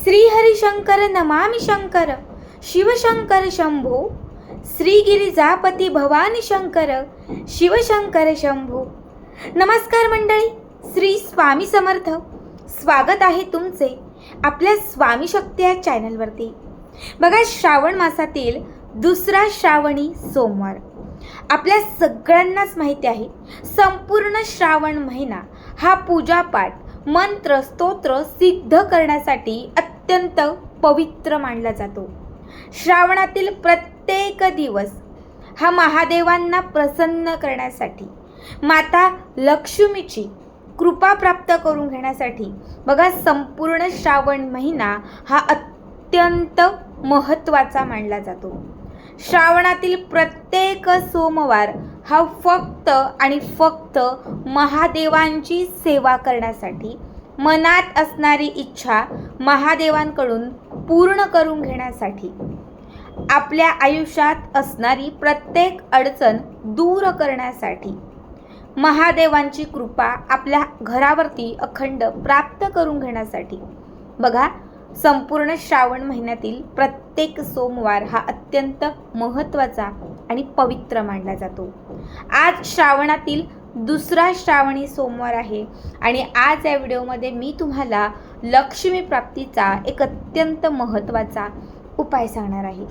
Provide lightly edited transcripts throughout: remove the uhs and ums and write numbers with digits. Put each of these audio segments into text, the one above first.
श्रीहरिशंकर नमामि शंकर, शिवशंकर शंभो, श्रीगिरिजापती भवानी शंकर, शिवशंकर शंभो. नमस्कार मंडळी, श्री स्वामी समर्थ. स्वागत आहे तुमचे आपल्या स्वामी शक्ती या चॅनलवरती. बघा, श्रावण मासातील दुसरा श्रावणी सोमवार. आपल्या सगळ्यांनाच माहिती आहे, संपूर्ण श्रावण महिना हा पूजापाठ, मंत्र, स्तोत्र सिद्ध करण्यासाठी अत्यंत पवित्र मानला जातो. श्रावणातील प्रत्येक दिवस हा महादेवांना प्रसन्न करण्यासाठी, माता लक्ष्मीची कृपा प्राप्त करून घेण्यासाठी बघा, संपूर्ण श्रावण महिना हा अत्यंत महत्त्वाचा मानला जातो. श्रावणातील प्रत्येक सोमवार हा फक्त आणि फक्त महादेवांची सेवा करण्यासाठी, मनात असणारी इच्छा महादेवांकडून पूर्ण करून घेण्यासाठी, आपल्या आयुष्यात असणारी प्रत्येक अडचण दूर करण्यासाठी, महादेवांची कृपा आपल्या घरावरती अखंड प्राप्त करून घेण्यासाठी बघा, संपूर्ण श्रावण महिन्यातील प्रत्येक सोमवार हा अत्यंत महत्त्वाचा आणि पवित्र मानला जातो. आज श्रावणातील दुसरा श्रावणी सोमवार आहे आणि आज या व्हिडिओमध्ये मी तुम्हाला लक्ष्मी प्राप्तीचा एक अत्यंत महत्त्वाचा उपाय सांगणार आहे.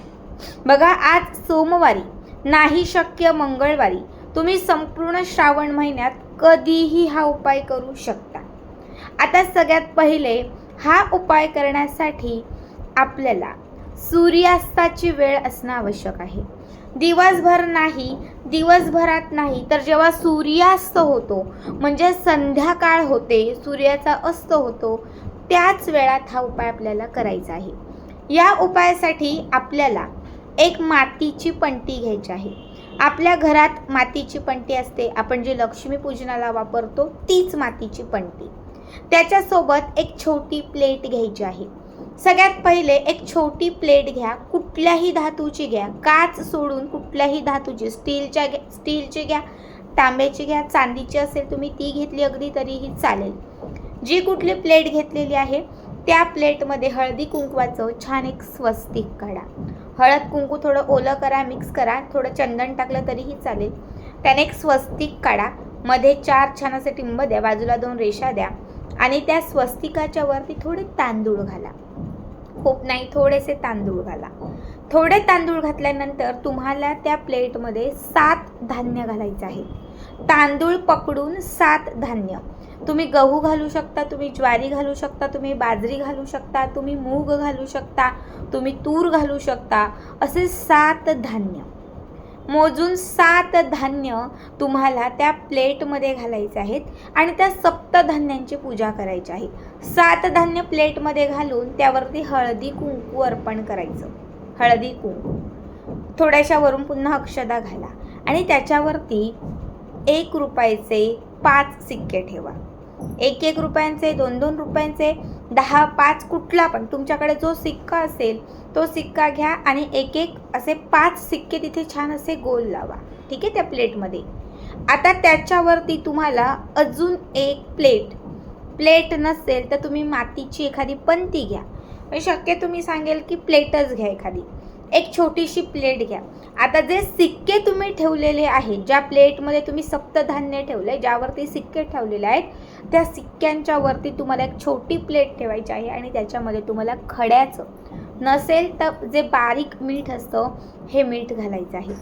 बघा, आज सोमवारी नाही शक्य मंगळवारी तुम्ही संपूर्ण श्रावण महिन्यात कधीही हा उपाय करू शकता. आता सगळ्यात पहिले हा उपाय करण्यासाठी आपल्याला सूर्यास्ताची वेळ असणं आवश्यक आहे. दिवसभर नाही, दिवसभरात नाही, तर जेव्हा सूर्यास्त होतो म्हणजे संध्याकाळ होते, सूर्याचा अस्त होतो, त्याच वेळात हा उपाय आपल्याला करायचा आहे. या उपायासाठी आपल्याला एक मातीची पंटी घ्यायची आहे. आपल्या घरात मातीची पंटी असते, आपण जे लक्ष्मी पूजनाला वापरतो तीच मातीची पंटी. त्याच्यासोबत एक छोटी प्लेट घ्यायची आहे. सगळ्यात पहिले एक छोटी प्लेट घ्या, कुठल्याही धातूची घ्या, काच सोडून कुठल्याही धातूची, स्टीलची घ्या, तांब्याची घ्या, चांदीची असेल तुम्ही ती घेतली अगदी तरीही चालेल. जी कुठली प्लेट घेतलेली आहे त्या प्लेटमध्ये हळदी कुंकवाचं छान एक स्वस्तिक काढा. हळद कुंकू थोडं ओलं करा, मिक्स करा, थोडं चंदन टाकलं तरीही चालेल. त्याने एक स्वस्तिक काढा, मध्ये 4 छान असे टिंब द्या, बाजूला 2 रेषा द्या आणि त्या स्वस्तिकाच्या वरती थोडे तांदूळ घाला. खूप नाही, थोडेसे तांदूळ घाला. थोडे तांदूळ घातल्यानंतर तुम्हाला त्या प्लेटमध्ये 7 धान्य घालायचं आहे. तांदूळ पकडून 7 धान्य. तुम्ही गहू घालू शकता, तुम्ही ज्वारी घालू शकता, तुम्ही बाजरी घालू शकता, तुम्ही मूग घालू शकता, तुम्ही तूर घालू शकता. असे 7 धान्य मोजून 7 धान्य तुम्हाला त्या प्लेटमध्ये घालायचे आहेत आणि त्या सप्तधान्यांची पूजा करायची आहे. 7 धान्य प्लेटमध्ये घालून त्यावरती हळदी कुंकू अर्पण करायचं. हळदी कुंकू थोड्याशा वरून पुन्हा अक्षदा घाला आणि त्याच्यावरती 1 रुपयाचे 5 सिक्के ठेवा. 1-1 रुपयांचे, 2-2 रुपयांचे, 10, 5 कुठला पण तुमच्याकडे जो सिक्का असेल तो सिक्का घ्या आणि 1-1 असे 5 सिक्के तिथे छान असे गोल लावा. ठीक आहे, त्या प्लेटमध्ये. आता त्याच्यावरती तुम्हाला अजून एक प्लेट नसेल तर तुम्ही मातीची एखादी पंती घ्या. शक्य तुम्ही सांगेल की प्लेटच घ्या एखादी. एक छोटीशी प्लेट घ्या. आता जे सिक्के तुम्ही ठेवलेले आहेत, ज्या प्लेटमध्ये तुम्ही सप्तधान्य ठेवले, ज्यावरती सिक्के ठेवलेले आहेत, त्या सिक्क्यांच्या वरती तुम्हाला एक छोटी प्लेट ठेवायची आहे आणि त्याच्यामध्ये तुम्हाला खड्याचं, नसेल तर जे बारीक मीठ असतं हे मीठ घालायचं आहे.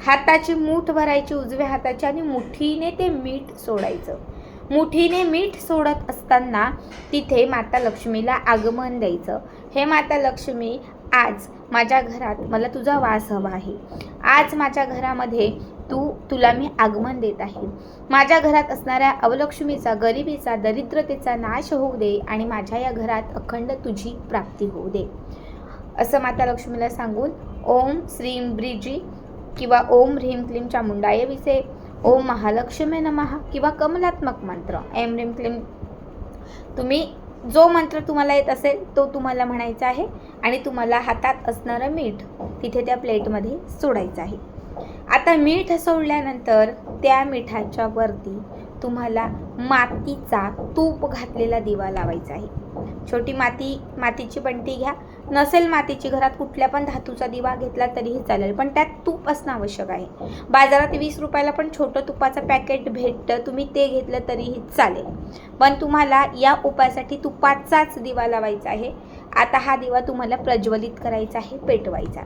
हाताची मूठ भरायची उजव्या हाताची आणि मुठीने ते मीठ सोडायचं. मुठीने मीठ सोडत असताना तिथे माता लक्ष्मीला आगमन द्यायचं. हे माता लक्ष्मी, आज माझ्या घरात मला तुझा वास हवा आहे. आज माझ्या घरामध्ये तुला मी आगमन देत आहे. माझ्या घरात असणाऱ्या अवलक्ष्मीचा, गरिबीचा, दरिद्रतेचा नाश होऊ दे आणि माझ्या या घरात अखंड तुझी प्राप्ती होऊ दे, असं माता लक्ष्मीला सांगून ओम श्रीं ब्रीजी किंवा ओम ह्रीं क्लीं चामुंडाय विसे, ओम महालक्ष्मी नमः किंवा कमलात्मक मंत्र एम ह्रीं क्लीं, तुम्ही जो मंत्र तुम्हाला येत असेल तो तुम्हाला म्हणायचा आहे आणि तुम्हाला हातात असणारं मीठ तिथे त्या प्लेटमध्ये सोडायचं आहे. आता मीठ सोडल्यानंतर त्या मिठाच्या वरती तुम्हाला मातीचा तूप घातलेला दिवा लावायचा आहे. छोटी मातीची बंटी घ्या, नसेल मातीची घरात कुठल्या पण धातूचा दिवा घेतला तरीही चालेल, पण त्यात तूप असणं आवश्यक आहे. बाजारात 20 रुपयाला पण छोटं तुपाचं पॅकेट भेटतं, तुम्ही ते घेतलं तरीही चालेल. पण तुम्हाला या उपायासाठी तुपाचाच दिवा लावायचा आहे. आता हा दिवा तुम्हाला प्रज्वलित करायचा आहे, पेटवायचा.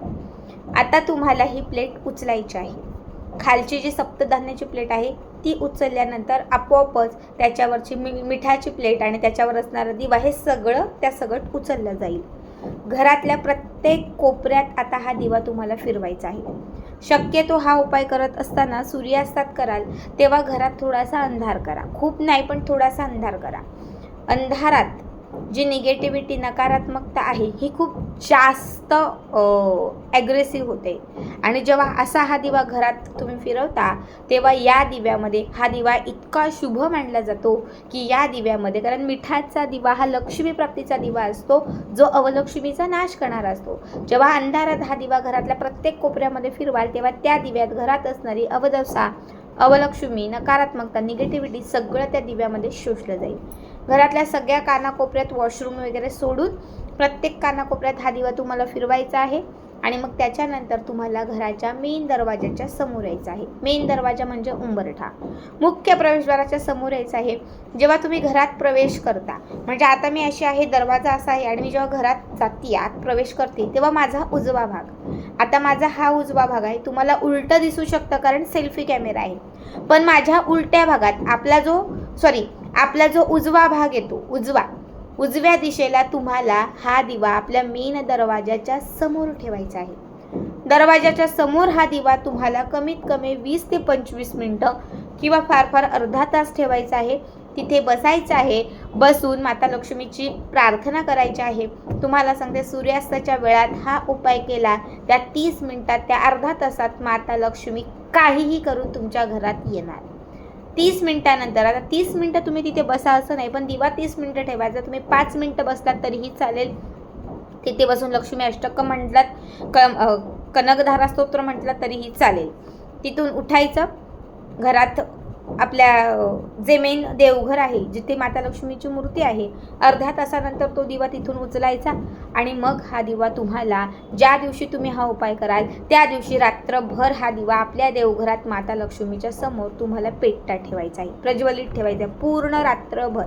आता तुम्हाला ही प्लेट उचलायची आहे. खालची जी सप्तधान्याची प्लेट आहे ती उचलल्यानंतर आपोआपच त्याच्यावरची मिठाची प्लेट आणि त्याच्यावर असणारा दिवा हे सगळं त्या सगळं उचललं जाईल. घरातल्या प्रत्येक कोपऱ्यात आता हा दिवा तुम्हाला फिरवायचा आहे. शक्यतो हा उपाय करत असताना सूर्यास्तात कराल तेव्हा घरात थोडासा अंधार करा, खूप नाही पण थोडासा अंधार करा. अंधारात जी निगेटिव्हिटी, नकारात्मकता आहे ही खूप जास्त ॲग्रेसिव्ह होते आणि जेव्हा असा हा दिवा घरात तुम्ही फिरवता तेव्हा या दिव्यामध्ये हा दिवा इतका शुभ मानला जातो की या दिव्यामध्ये, कारण मिठाचा दिवा हा लक्ष्मी प्राप्तीचा दिवा असतो जो अवलक्ष्मीचा नाश करणारा असतो. जेव्हा अंधारात हा दिवा घरातल्या प्रत्येक कोपऱ्यामध्ये फिरवाल तेव्हा त्या दिव्यात घरात असणारी अवदसा, अवलक्ष्मी, नकारात्मकता, निगेटिव्हिटी सगळं त्या दिव्यामध्ये शोषलं जाईल. घरातल्या सगळ्या कानाकोपऱ्यात वॉशरूम वगैरे सोडून प्रत्येक कानाकोपऱ्यात हा दिवा तुम्हाला फिरवायचा आहे आणि मग त्याच्यानंतर तुम्हाला घराच्या मेन दरवाजाच्या समोर यायचं आहे. मेन दरवाजा म्हणजे उंबरठा, मुख्य प्रवेशद्वाराच्या समोर यायचं आहे. जेव्हा तुम्ही घरात प्रवेश करता, म्हणजे आता मी अशी आहे, दरवाजा असा आहे आणि मी जेव्हा घरात जाते, आत प्रवेश करते तेव्हा माझा उजवा भाग, आता माझा हा उजवा भाग आहे, तुम्हाला उलटं दिसू शकतं कारण सेल्फी कॅमेरा आहे, पण माझ्या उलट्या भागात आपला जो उजवा भाग येतो, उजव्या दिशेला तुम्हाला हा दिवा आपल्या मेन दरवाजाच्या समोर ठेवायचा आहे. दरवाजाच्या समोर हा दिवा तुम्हाला कमीत कमी 20 ते 25 मिनिटं किंवा फार अर्धा तास ठेवायचा आहे. तिथे बसायचं आहे. बसून माता लक्ष्मीची प्रार्थना करायची आहे. तुम्हाला सांगते, सूर्यास्ताच्या वेळात हा उपाय केला त्या 30 मिनिटात, त्या अर्धा तासात माता लक्ष्मी काहीही करून तुमच्या घरात येणार. 30 मिनिटानंतर, आता 30 मिनिटं तुम्ही तिथे बसा असं नाही, पण दिवा 30 मिनिटं ठेवायचा. तुम्ही 5 मिनिटं बसलात तरीही चालेल. तिथे बसून लक्ष्मी अष्टक म्हटलात, कनकधारा स्तोत्र म्हटलं तरीही चालेल. तिथून उठायचं. घरात आपल्या जे मेन देवघर आहे, जिथे माता लक्ष्मीची मूर्ती आहे, अर्ध्या तासानंतर तो दिवा तिथून उचलायचा आणि मग हा दिवा तुम्हाला ज्या दिवशी तुम्ही हा उपाय कराल त्या दिवशी रात्रभर हा दिवा आपल्या देवघरात माता लक्ष्मीच्या समोर तुम्हाला पेटता ठेवायचा आहे, प्रज्वलित ठेवायचा आहे पूर्ण रात्रभर.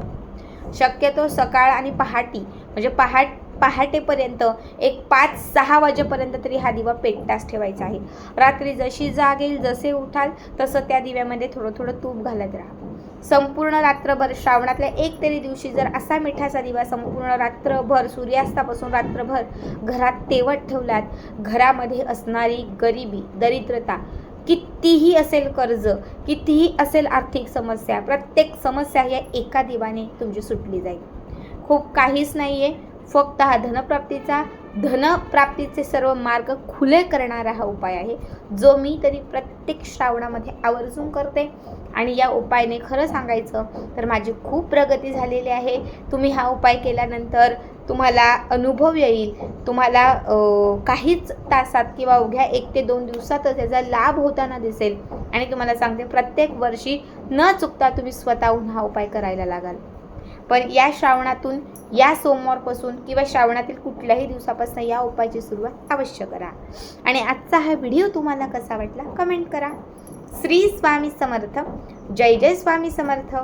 शक्यतो सकाळ आणि म्हणजे पहाटेपर्यंत एक 5-6 वाजेपर्यंत तरी हा दिवा पेटताच ठेवायचा आहे. रात्री जशी जाग येईल, जसे उठाल तसं त्या दिव्यामध्ये थोडं तूप घालत राहा. संपूर्ण रात्रभर, श्रावणातल्या 1 तरी दिवशी जर असा मिठाचा दिवा संपूर्ण रात्रभर, सूर्यास्तापासून रात्रभर घरात तेवत ठेवलात, घरामध्ये असणारी गरिबी, दरिद्रता, कितीही असेल कर्ज, कितीही असेल आर्थिक समस्या, प्रत्येक समस्या या एका दिवाने तुमची सुटली जाईल. खूप काहीच नाही आहे, फक्त हा धनप्राप्तीचे सर्व मार्ग खुले करणारा हा उपाय आहे, जो मी तरी प्रत्येक श्रावणामध्ये आवर्जून करते. आणि या उपायाने खरं सांगायचं तर माझी खूप प्रगती झालेली आहे. तुम्ही हा उपाय केल्यानंतर तुम्हाला अनुभव येईल. तुम्हाला काहीच तासात किंवा अवघ्या 1 ते 2 दिवसातच त्याचा लाभ होताना दिसेल. आणि तुम्हाला सांगते, प्रत्येक वर्षी न चुकता तुम्ही स्वतःहून हा उपाय करायला लागाल. पण या श्रावणातून, या सोमवारपासून किंवा श्रावणातील कुठल्याही दिवसापासून या उपायाची सुरुवात अवश्य करा. आणि आजचा हा व्हिडिओ तुम्हाला कसा वाटला कमेंट करा. श्री स्वामी समर्थ. जय जय स्वामी समर्थ.